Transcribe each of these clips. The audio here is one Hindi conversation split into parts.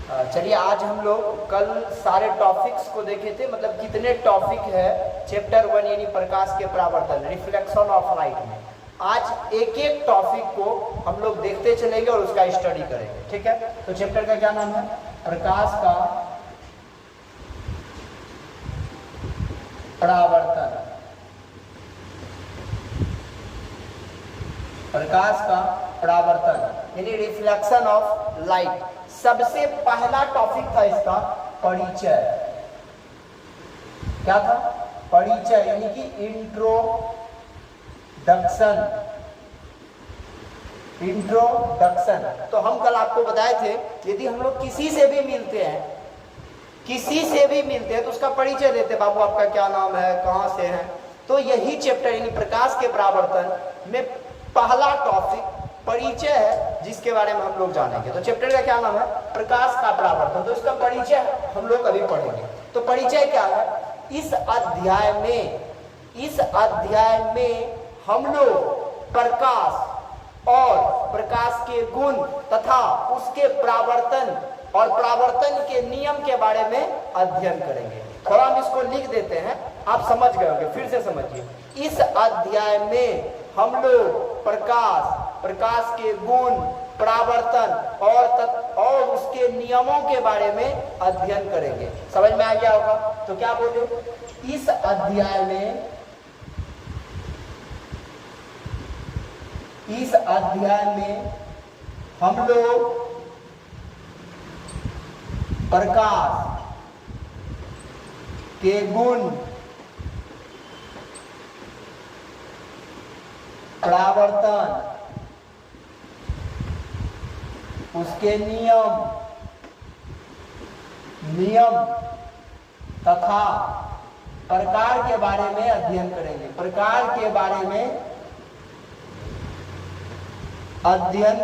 चलिए आज हम लोग कल सारे टॉपिक्स को देखे थे, मतलब कितने टॉपिक है चैप्टर 1 यानी प्रकाश के परावर्तन रिफ्लेक्शन ऑफ लाइट में। आज एक एक टॉपिक को हम लोग देखते चलेंगे और उसका स्टडी करेंगे, ठीक है। तो चैप्टर का क्या नाम है? प्रकाश का परावर्तन। प्रकाश का परावर्तन यानी रिफ्लेक्शन ऑफ लाइट। सबसे पहला टॉपिक था इसका परिचय। क्या था? परिचय यानी कि इंट्रोडक्शन। तो हम कल आपको बताए थे यदि हम लोग किसी से भी मिलते हैं तो उसका परिचय देते, बाबू आपका क्या नाम है, कहां से है। तो यही चैप्टर यानी प्रकाश के परावर्तन में पहला टॉपिक परिचय है, जिसके बारे में हम लोग जानेंगे। तो चैप्टर का क्या नाम है? प्रकाश का परावर्तन। तो इसका परिचय हम लोग अभी पढ़ेंगे। तो परिचय क्या है? इस अध्याय में हम लोग प्रकाश और प्रकाश के गुण तथा उसके परावर्तन और परावर्तन के नियम के बारे में अध्ययन करेंगे। थोड़ा हम इसको लिख देते हैं, आप समझ गए होंगे, फिर से समझिए। इस अध्याय में हम लोग प्रकाश के गुण, परावर्तन और उसके नियमों के बारे में अध्ययन करेंगे। समझ में आ गया होगा? तो क्या बोले? इस अध्याय में हम लोग प्रकाश के गुण, परावर्तन, उसके नियम तथा प्रकार के बारे में अध्ययन करेंगे। प्रकार के बारे में अध्ययन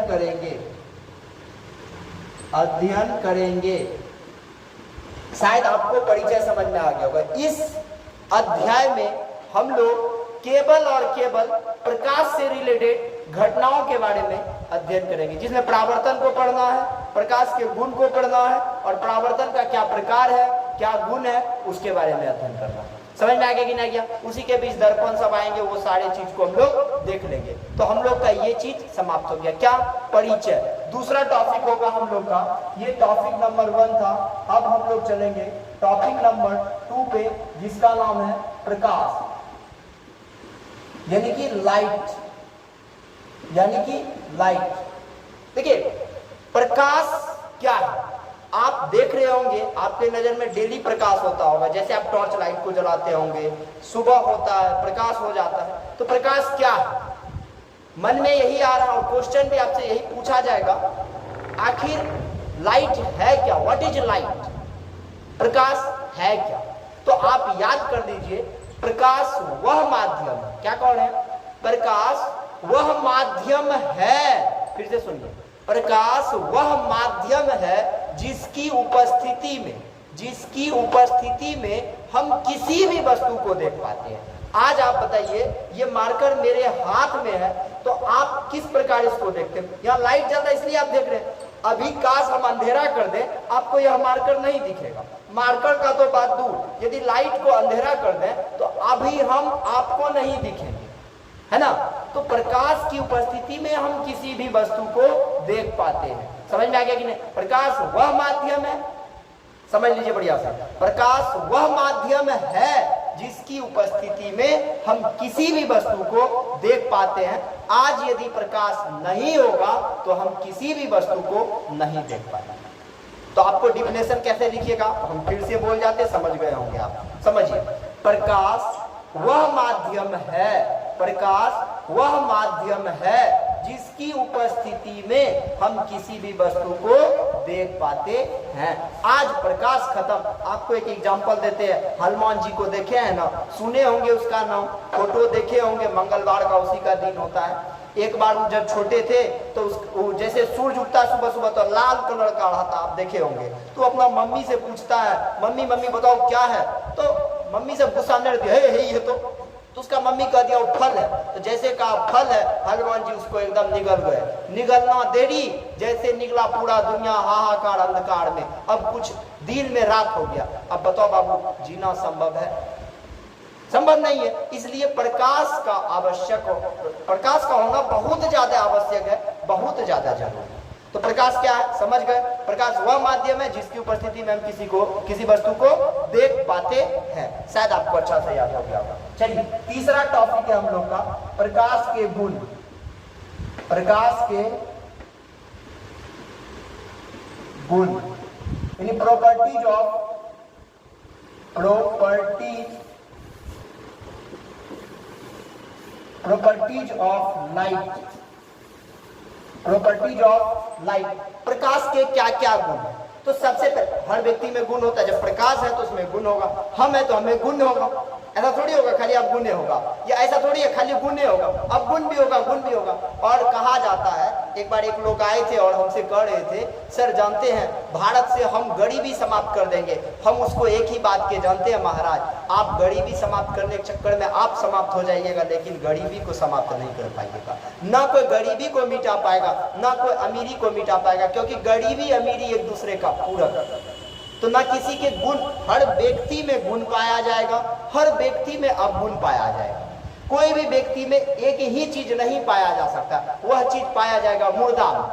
करेंगे। शायद आपको परिचय समझ में आ गया होगा। इस अध्याय में हम लोग केवल और केवल प्रकाश से रिलेटेड घटनाओं के बारे में अध्ययन करेंगे, जिसमें परावर्तन को पढ़ना है, प्रकाश के गुण को पढ़ना है और परावर्तन का क्या प्रकार है, क्या गुण है, उसके बारे में अध्ययन करना है। समझ में आ गया कि नहीं गया? उसी के बीच दर्पण सब आएंगे, वो सारे चीज को हम लोग देख लेंगे। तो हम लोग का ये चीज समाप्त हो गया। क्या? परिचय। दूसरा टॉपिक होगा हम लोग का, ये टॉपिक नंबर 1 था। अब हम लोग चलेंगे टॉपिक नंबर 2 पे, जिसका नाम है प्रकाश यानी कि लाइट। देखिए प्रकाश क्या है? आप देख रहे होंगे, आपके नजर में डेली प्रकाश होता होगा। जैसे आप टॉर्च लाइट को जलाते होंगे, सुबह होता है, प्रकाश हो जाता है। तो प्रकाश क्या है? मन में यही आ रहा और क्वेश्चन भी आपसे यही पूछा जाएगा, आखिर लाइट है क्या? What is light? प्रकाश है क्या? तो आप याद कर दीजिए, प्रकाश वह माध्यम, क्या कौन है? प्रकाश वह माध्यम है। फिर से सुनिए, प्रकाश वह माध्यम है जिसकी उपस्थिति में हम किसी भी वस्तु को देख पाते हैं। आज आप बताइए, ये मार्कर मेरे हाथ में है, तो आप किस प्रकार इसको देखते हैं? यहाँ लाइट जल रहा है इसलिए आप देख रहे हैं। अभी काश हम अंधेरा कर दें, आपको यह मार्कर नहीं दिखेगा। मार्कर का तो बात दूर, यदि लाइट को अंधेरा कर दें तो अभी हम आपको नहीं दिखेंगे, है ना। तो प्रकाश की उपस्थिति में हम किसी भी वस्तु को देख पाते हैं। समझ में आ गया कि नहीं? प्रकाश वह माध्यम है, समझ लीजिए बढ़िया से, प्रकाश वह माध्यम है जिसकी उपस्थिति में हम किसी भी वस्तु को देख पाते हैं। आज यदि प्रकाश नहीं होगा तो हम किसी भी वस्तु को नहीं देख पाएंगे। तो आपको डिफिनेशन कैसे लिखिएगा, हम फिर से बोल जाते, समझ गए होंगे आप। समझिए, प्रकाश वह माध्यम है जिसकी उपस्थिति में हम किसी भी वस्तु को देख पाते हैं। आज प्रकाश खत्म। आपको एक एग्जांपल देते हैं। हनुमान जी को देखे हैं ना, सुने होंगे उसका नाम, फोटो देखे होंगे, मंगलवार का उसी का दिन होता है। एक बार वो जब छोटे थे तो जैसे सूरज उगता सुबह सुबह तो लाल कलर का रहता, आप देखे होंगे। तो अपना मम्मी से पूछता है, मम्मी बताओ क्या है? तो मम्मी से गुस्सा नहीं रहती है, ये तो तो उसका मम्मी कह दिया वो फल है, तो जैसे कहा फल है, हनुमान जी उसको एकदम निगल गए। निगलना देरी, जैसे निकला पूरा दुनिया हाहाकार अंधकार में। अब कुछ दिन में रात हो गया। अब बताओ बाबू, जीना संभव है? संभव नहीं है। इसलिए प्रकाश का आवश्यक, प्रकाश का होना बहुत ज्यादा आवश्यक है, बहुत ज्यादा जरूरी है। तो प्रकाश क्या है समझ गए? प्रकाश वह माध्यम है जिसकी उपस्थिति में हम किसी वस्तु को देख पाते हैं। शायद आपको अच्छा से याद हो गया होगा। चलिए तीसरा टॉपिक है हम लोग का प्रकाश के गुण। प्रकाश के गुण यानी properties of light. Properties of light, प्रकाश के क्या क्या गुण है? तो सबसे पहले हर व्यक्ति में गुण होता है। जब प्रकाश है तो उसमें गुण होगा। हम है तो हमें गुण होगा। ऐसा थोड़ी होगा खाली अब गुण होगा, या ऐसा थोड़ी है खाली गुण होगा, अब गुण भी होगा, गुण भी होगा। और कहा जाता है, एक बार एक लोग आए थे और हमसे कह रहे थे, सर जानते हैं भारत से हम गरीबी समाप्त कर देंगे। हम उसको एक ही बात के जानते हैं महाराज, आप गरीबी समाप्त करने के चक्कर में आप समाप्त हो जाइएगा, लेकिन गरीबी को समाप्त नहीं कर पाइएगा। ना कोई गरीबी को मिटा पाएगा, ना कोई अमीरी को मिटा पाएगा, क्योंकि गरीबी अमीरी एक दूसरे का पूरक। तो ना किसी के गुण, हर व्यक्ति में गुण पाया जाएगा, हर व्यक्ति में अवगुण पाया जाएगा। कोई भी व्यक्ति में एक ही चीज नहीं पाया जा सकता, वह चीज पाया जाएगा मुर्दा में,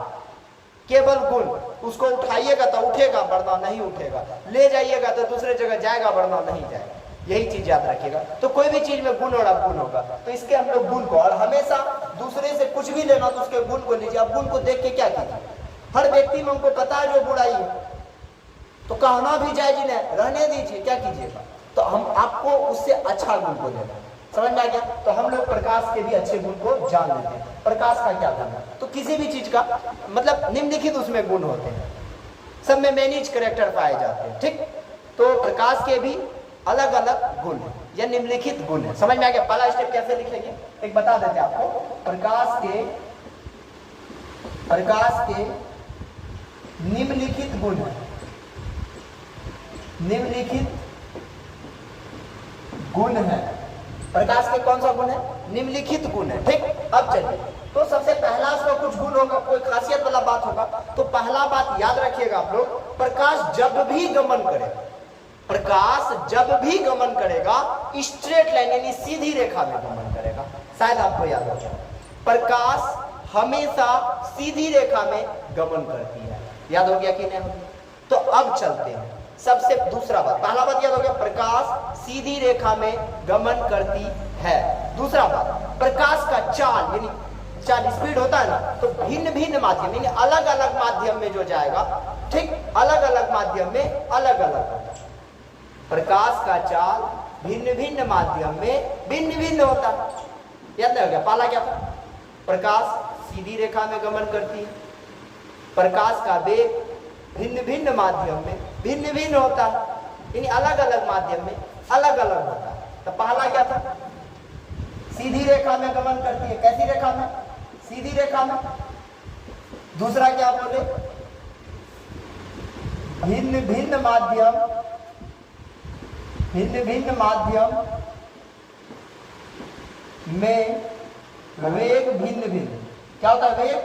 केवल गुण। उसको उठाइएगा तो उठेगा, वरना नहीं उठेगा। ले जाइएगा तो दूसरे जगह जाएगा, वरना नहीं जाएगा। यही चीज याद रखिएगा। तो कोई भी चीज में गुण और अवगुण होगा, तो इसके हम लोग गुण को, और हमेशा दूसरे से कुछ भी लेना तो उसके गुण को लीजिए। अब गुण को देख के क्या कीजिए? हर व्यक्ति में हमको पता है जो बुराई है, तो कहना भी जायज नहीं, रहने दीजिए, क्या कीजिएगा? तो हम आपको उससे अच्छा गुण को देना। समझ में आ गया? तो हम लोग प्रकाश के भी अच्छे गुण को जान लेते हैं। प्रकाश का क्या गुण है? तो किसी भी चीज का मतलब निम्नलिखित उसमें गुण होते हैं, सब में मैनेज कैरेक्टर पाए जाते हैं। ठीक, तो प्रकाश के भी अलग अलग गुण है या निम्नलिखित गुण है। समझ में आ गया? पहला स्टेप कैसे लिखेंगे एक बता देते हैं आपको। प्रकाश के निम्नलिखित गुण है। निम्नलिखित गुण है। प्रकाश के कौन सा गुण है? निम्नलिखित गुण है। ठीक, अब चलिए, तो सबसे पहला उसका कुछ गुण होगा, कोई खासियत वाला बात होगा। तो पहला बात याद रखिएगा आप लोग, प्रकाश जब भी गमन करे, प्रकाश जब भी गमन करेगा स्ट्रेट लाइन यानी सीधी रेखा में गमन करेगा। शायद आपको याद हो जाए, प्रकाश हमेशा सीधी रेखा में गमन करती है। याद हो गया कि नहीं? तो अब चलते हैं सबसे दूसरा बात। पहला बात याद हो गया, प्रकाश सीधी रेखा में गमन करती है। दूसरा बात, प्रकाश का चाल यानी चाल स्पीड होता है ना, तो भिन्न भिन्न माध्यम यानी अलग अलग माध्यम में जो जाएगा, ठीक, अलग अलग माध्यम में अलग अलग होता है। प्रकाश का चाल भिन्न भिन्न माध्यम में भिन्न भिन्न होता है। याद नहीं हो गया? पहला क्या था? प्रकाश सीधी रेखा में गमन करती है। प्रकाश का वेग भिन्न भिन्न माध्यम में भिन्न भिन्न होता है, यानी अलग अलग माध्यम में अलग अलग होता है। तो पहला क्या था? सीधी रेखा में गमन करती है। कैसी रेखा में? सीधी रेखा में। दूसरा क्या बोले? भिन्न भिन्न माध्यम में वेग भिन्न भिन्न। क्या होता है? वेग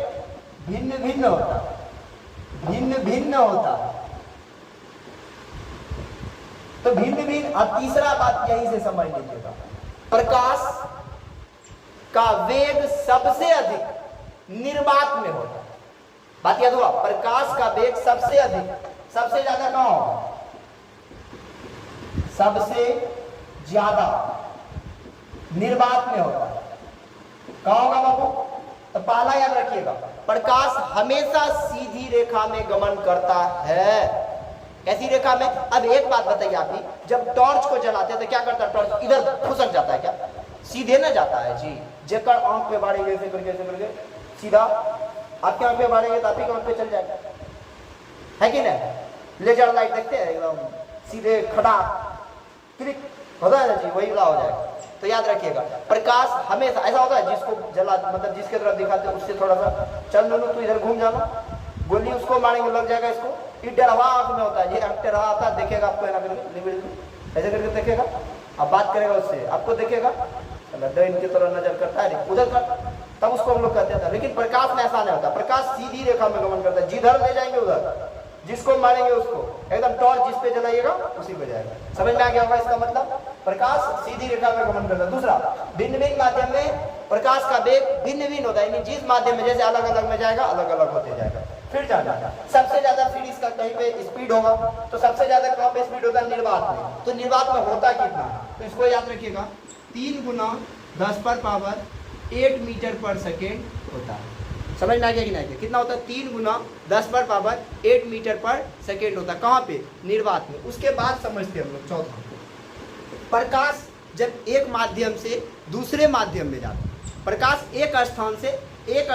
भिन्न भिन्न होता है, भिन्न भिन्न होता है। तो भिन्न भिन्न। अब तीसरा बात यहीं से समझ लीजिएगा, प्रकाश का वेग सबसे अधिक निर्वात में होता है। बात याद हुआ? प्रकाश का वेग सबसे अधिक, सबसे ज्यादा कहां होगा? सबसे ज्यादा निर्वात में होता है। कहां होगा बाबू? तो पहला याद रखिएगा, प्रकाश हमेशा सीधी रेखा में गमन करता है। कैसी रेखा में? अब एक बात बताइए आप ही, जब टॉर्च को जलाते हैं तो क्या करता है? टॉर्च इधर फुसक जाता है क्या? सीधे ना जाता है जी। जेकर आंख पे बाढ़ेंगे ऐसे करके सीधा, आपके आंख पे बाढ़ेंगे तो आपकी आंख पे चल जाएगा, है कि नहीं? लेजर लाइट देखते हैं एकदम सीधे खड़ा क्लिक होता है ना जी, वही वाला हो जाएगा। तो याद रखिएगा, प्रकाश हमेशा ऐसा होता है, जिसको जला मतलब जिसके तरफ दिखाते हैं उससे थोड़ा सा चल लो, तो इधर घूम जाना, गोली उसको मारेंगे लग जाएगा इसको। ये डरवा आंख में होता है, ये आंख डरवा आता है, देखेगा आपको ऐसा करके ऐसे करके देखेगा, अब बात करेगा उससे आपको देखेगा दैन की तरह नजर करता है उधर कर, तब उसको हम लोग कहते थे। लेकिन प्रकाश में ऐसा नहीं होता, प्रकाश सीधी रेखा में गमन करता है, जिधर ले जाएंगे उधर, जिसको मारेंगे उसको, एकदम टॉर्च जिस पे जलाइएगा उसी पे जाएगा। समझ में आ गया होगा इसका मतलब, प्रकाश सीधी रेखा में गमन करता है। दूसरा, भिन्न भिन्न माध्यम में प्रकाश का वेग भिन्न भिन्न होता है, यानी जिस माध्यम में जैसे अलग अलग में जाएगा अलग अलग होते जाएगा। फिर जाना सबसे ज्यादा फिर इसका कहीं पे स्पीड होगा, तो सबसे ज्यादा कहाँ पे स्पीड होता है, निर्वात में। तो निर्वात में होता कितना, तो इसको याद रखिएगा, 3 × 10⁻8 मीटर पर सेकेंड होता है। समझ में आ गया कि नहीं? कितना होता है, 3 × 10⁻8 मीटर पर सेकेंड होता है। कहाँ पे, निर्वात में। उसके बाद समझते हम लोग चौथा, प्रकाश जब एक माध्यम से दूसरे माध्यम में जाता है, प्रकाश एक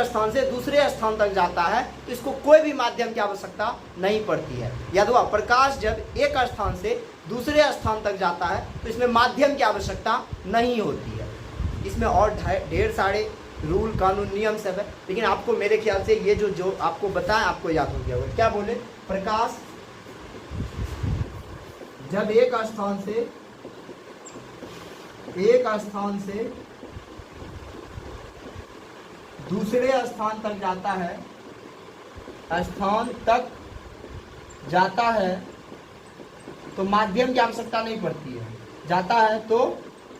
स्थान से दूसरे स्थान तक जाता है, तो इसको कोई भी माध्यम की आवश्यकता नहीं पड़ती है। याद हुआ, प्रकाश जब एक स्थान से दूसरे स्थान तक जाता है तो इसमें माध्यम की आवश्यकता नहीं होती है। इसमें और ढेर सारे रूल कानून नियम सब है, लेकिन आपको मेरे ख्याल से ये जो आपको बताया आपको याद हो गया होगा। क्या बोले, प्रकाश जब एक स्थान से दूसरे स्थान तक जाता है तो माध्यम की आवश्यकता नहीं पड़ती है। जाता है तो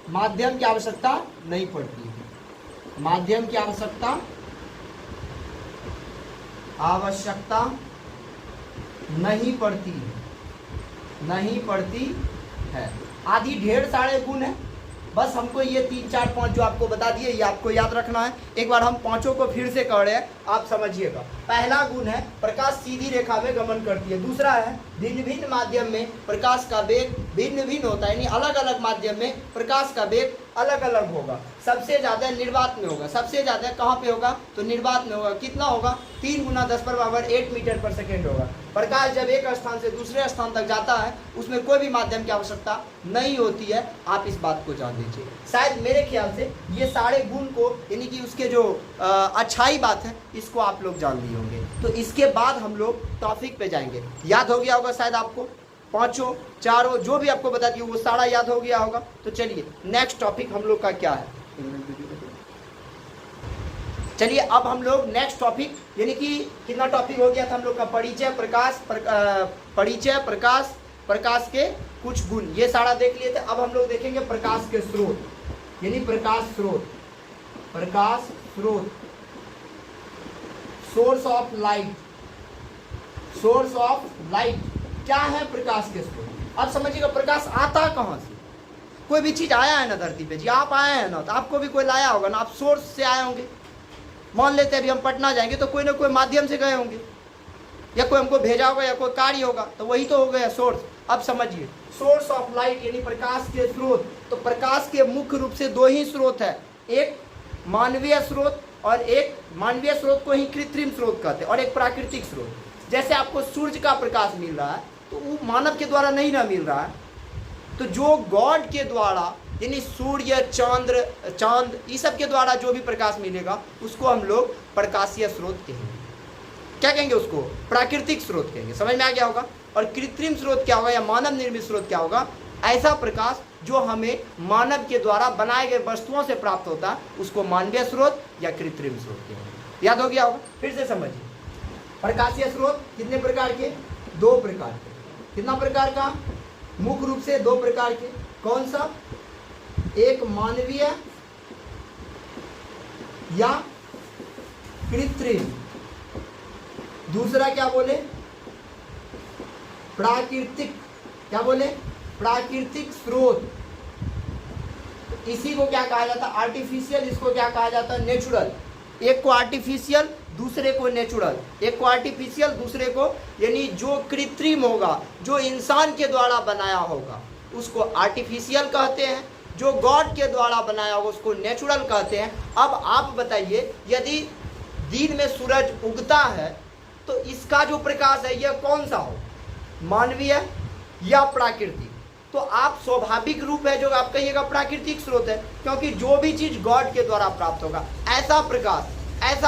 माध्यम की आवश्यकता नहीं पड़ती है। माध्यम की आवश्यकता नहीं पड़ती है। आदि ढेर सारे गुण हैं, बस हमको ये 3 4 5 जो आपको बता दिए ये आपको याद रखना है। एक बार हम पांचों को फिर से कर रहे हैं, आप समझिएगा। पहला गुण है प्रकाश सीधी रेखा में गमन करती है। दूसरा है भिन्न भिन्न माध्यम में प्रकाश का वेग भिन्न भिन्न होता है, यानी अलग अलग माध्यम में प्रकाश का वेग अलग अलग होगा। सबसे ज़्यादा निर्वात में होगा। सबसे ज़्यादा कहाँ पे होगा, तो निर्वात में होगा। कितना होगा, 3 × 10⁻8 मीटर पर सेकेंड होगा। प्रकाश जब एक स्थान से दूसरे स्थान तक जाता है उसमें कोई भी माध्यम की आवश्यकता नहीं होती है। आप इस बात को जान लीजिए। शायद मेरे ख्याल से ये सारे गुण को, यानी कि उसके जो अच्छाई बात है, इसको आप लोग जान लिए होंगे। तो इसके बाद हम लोग टॉपिक पे जाएंगे। याद हो गया होगा शायद आपको, पांचों चारों जो भी आपको बता दिए वो सारा याद हो गया होगा। तो चलिए नेक्स्ट टॉपिक हम लोग का क्या है, चलिए अब हम लोग नेक्स्ट टॉपिक, यानी कि कितना टॉपिक हो गया था हम लोग का, परिचय प्रकाश, प्रकाश के कुछ गुण, ये सारा देख लिए थे। अब हम लोग देखेंगे प्रकाश के स्रोत, यानी प्रकाश स्रोत, सोर्स ऑफ लाइट। क्या है प्रकाश के स्रोत? अब समझिएगा, प्रकाश आता कहाँ से? कोई भी चीज आया है ना धरती पे, जी आप आए हैं ना, तो आपको भी कोई लाया होगा ना, आप सोर्स से आए होंगे। मान लेते हैं अभी हम पटना जाएंगे तो कोई ना कोई माध्यम से गए होंगे, या कोई हमको भेजा होगा या कोई कार्य होगा, तो वही तो हो गया सोर्स। अब समझिए, सोर्स ऑफ लाइट यानी प्रकाश के स्रोत। तो प्रकाश के मुख्य रूप से 2 ही स्रोत है, एक मानवीय स्रोत, और एक मानवीय स्रोत को ही कृत्रिम स्रोत कहते हैं, और एक प्राकृतिक स्रोत। जैसे आपको सूर्य का प्रकाश मिल रहा है तो वो मानव के द्वारा नहीं ना मिल रहा है, तो जो गॉड के द्वारा, यानी सूर्य चांद ये सब के द्वारा जो भी प्रकाश मिलेगा उसको हम लोग प्रकाशीय स्रोत कहेंगे। क्या कहेंगे उसको, प्राकृतिक स्रोत कहेंगे। समझ में आ गया होगा। और कृत्रिम स्रोत क्या होगा, या मानव निर्मित स्रोत क्या होगा, ऐसा प्रकाश जो हमें मानव के द्वारा बनाए गए वस्तुओं से प्राप्त होता है उसको मानवीय स्रोत या कृत्रिम स्रोत कहेंगे। याद हो गया होगा। फिर से समझिए, प्रकाशीय स्रोत कितने प्रकार के, 2 प्रकार के। कितना प्रकार का, मुख्य रूप से 2 प्रकार के। कौन सा, एक मानवीय या कृत्रिम, दूसरा क्या बोले, प्राकृतिक। क्या बोले, प्राकृतिक स्रोत। इसी को क्या कहा जाता है, आर्टिफिशियल। इसको क्या कहा जाता है, नेचुरल। एक को आर्टिफिशियल, दूसरे को नेचुरल। एक को आर्टिफिशियल, दूसरे को, यानी जो कृत्रिम होगा, जो इंसान के द्वारा बनाया होगा उसको आर्टिफिशियल कहते हैं, जो गॉड के द्वारा बनाया होगा उसको नेचुरल कहते हैं। अब आप बताइए, यदि दिन में सूरज उगता है तो इसका जो प्रकाश है यह कौन सा हो, मानवीय या प्राकृतिक? तो आप स्वाभाविक रूप है जो आप कहिएगा प्राकृतिक स्रोत है, क्योंकि जो भी चीज गॉड के द्वारा प्राप्त होगा, ऐसा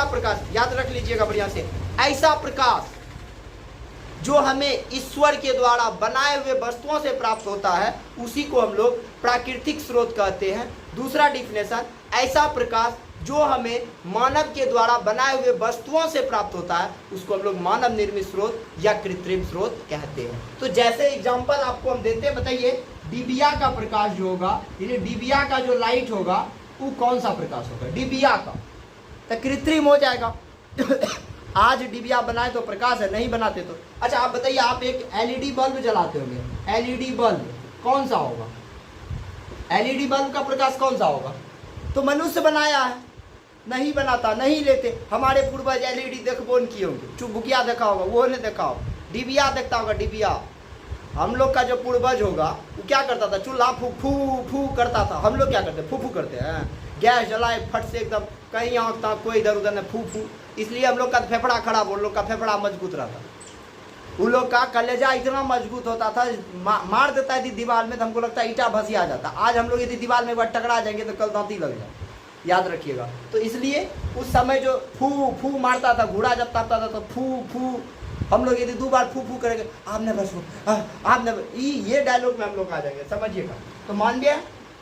प्रकाश याद रख लीजिएगा बढ़िया से, ऐसा प्रकाश जो हमें ईश्वर के द्वारा बनाए हुए वस्तुओं से प्राप्त होता है उसी को हम लोग प्राकृतिक स्रोत कहते हैं। दूसरा डिफिनेशन, ऐसा प्रकाश जो हमें मानव के द्वारा बनाए हुए वस्तुओं से प्राप्त होता है उसको हम लोग मानव निर्मित स्रोत या कृत्रिम स्रोत कहते हैं। तो जैसे एग्जांपल आपको हम देते हैं, बताइए डिबिया का प्रकाश जो होगा, यानी डिबिया का जो लाइट होगा वो कौन सा प्रकाश होगा? डिबिया का, तो कृत्रिम हो जाएगा। आज डिबिया बनाए तो प्रकाश है, नहीं बनाते तो। अच्छा आप बताइए, आप एक एलईडी बल्ब जलाते होंगे, एलईडी बल्ब कौन सा होगा? एलईडी बल्ब का प्रकाश कौन सा होगा? तो मनुष्य बनाया है, नहीं बनाता, नहीं लेते। हमारे पूर्वज एलईडी देखबो नहीं किए होंगे, चुबुकिया देखा होगा, वो नहीं देखा होगा, डिबिया देखता होगा। डिबिया, हम लोग का जो पूर्वज होगा वो क्या करता था? चूल्हा फू फू फू करता था। हम लोग क्या करते? फू फू करते हैं, गैस जलाए फट से एकदम, कहीं आँखता कोई इधर उधर ने फू फू। इसलिए हम लोग का फेफड़ा खराब, उन लोग का फेफड़ा मजबूत रहता। उन लोग का कलेजा इतना मजबूत होता था, मार देता यदि दीवार में तो हमको लगता है ईटा भसी आ जाता। आज हम लोग यदि दीवार में एक बार टकरा जाएंगे तो कल दांती लग जाए, याद रखिएगा। तो इसलिए उस समय जो फू फू मारता था, घोड़ा जब तापता था तो फू फू, हम लोग यदि 2 बार फू फू करेंगे, आपने बस आपने, ये डायलॉग में हम लोग आ जाएंगे, समझिएगा। तो मान लिया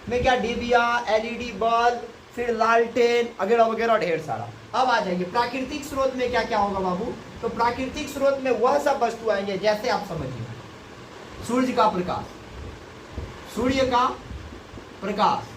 मैं क्या, डिबिया, एलईडी बल्ब, फिर लालटेन वगैरह वगैरह ढेर सारा। अब आ जाएंगे प्राकृतिक स्रोत में क्या क्या होगा बाबू? तो प्राकृतिक स्रोत में वह सब वस्तु आएंगे, जैसे आप समझिए सूर्य का प्रकाश, सूर्य का प्रकाश,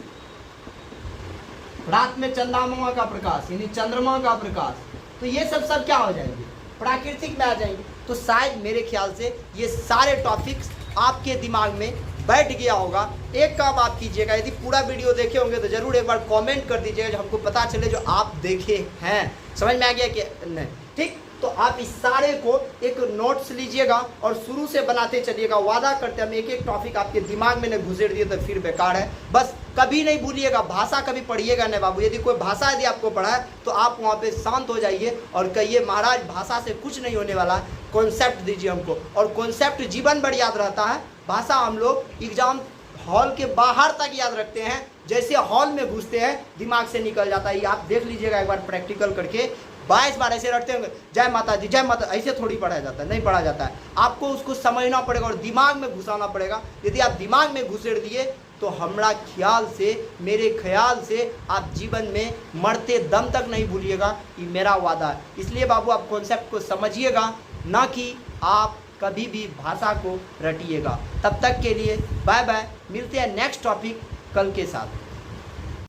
रात में चंद्रमा का प्रकाश यानी चंद्रमा का प्रकाश। तो ये सब क्या हो जाएंगे? प्राकृतिक में आ जाएंगे। तो शायद मेरे ख्याल से ये सारे टॉपिक्स आपके दिमाग में बैठ गया होगा। एक काम आप कीजिएगा, यदि पूरा वीडियो देखे होंगे तो जरूर एक बार कमेंट कर दीजिएगा, जो हमको पता चले जो आप देखे हैं। समझ में आ गया कि नहीं? ठीक, तो आप इस सारे को एक नोट्स लीजिएगा और शुरू से बनाते चलिएगा। वादा करते हम एक एक टॉपिक आपके दिमाग में नहीं घुसेड़ दिए तो फिर बेकार है। बस कभी नहीं भूलिएगा, भाषा कभी पढ़िएगा नहीं बाबू। यदि कोई भाषा यदि आपको पढ़ा है तो आप वहाँ पे शांत हो जाइए और कहिए महाराज भाषा से कुछ नहीं होने वाला, कॉन्सेप्ट दीजिए हमको। और कॉन्सेप्ट जीवन भर याद रहता है, भाषा हम लोग एग्जाम हॉल के बाहर तक याद रखते हैं, जैसे हॉल में घुसते हैं दिमाग से निकल जाता है। आप देख लीजिएगा एक बार प्रैक्टिकल करके, 22 बार ऐसे रखते होंगे, जय माता दी जय माता, ऐसे थोड़ी पढ़ा जाता है, नहीं पढ़ा जाता है। आपको उसको समझना पड़ेगा और दिमाग में घुसाना पड़ेगा। यदि आप दिमाग में घुसेड़ दिए तो हमारा ख्याल से, मेरे ख्याल से आप जीवन में मरते दम तक नहीं भूलिएगा, ये मेरा वादा है। इसलिए बाबू आप कॉन्सेप्ट को समझिएगा, ना कि आप कभी भी भाषा को रटिएगा। तब तक के लिए बाय बाय, मिलते हैं नेक्स्ट टॉपिक कल के साथ।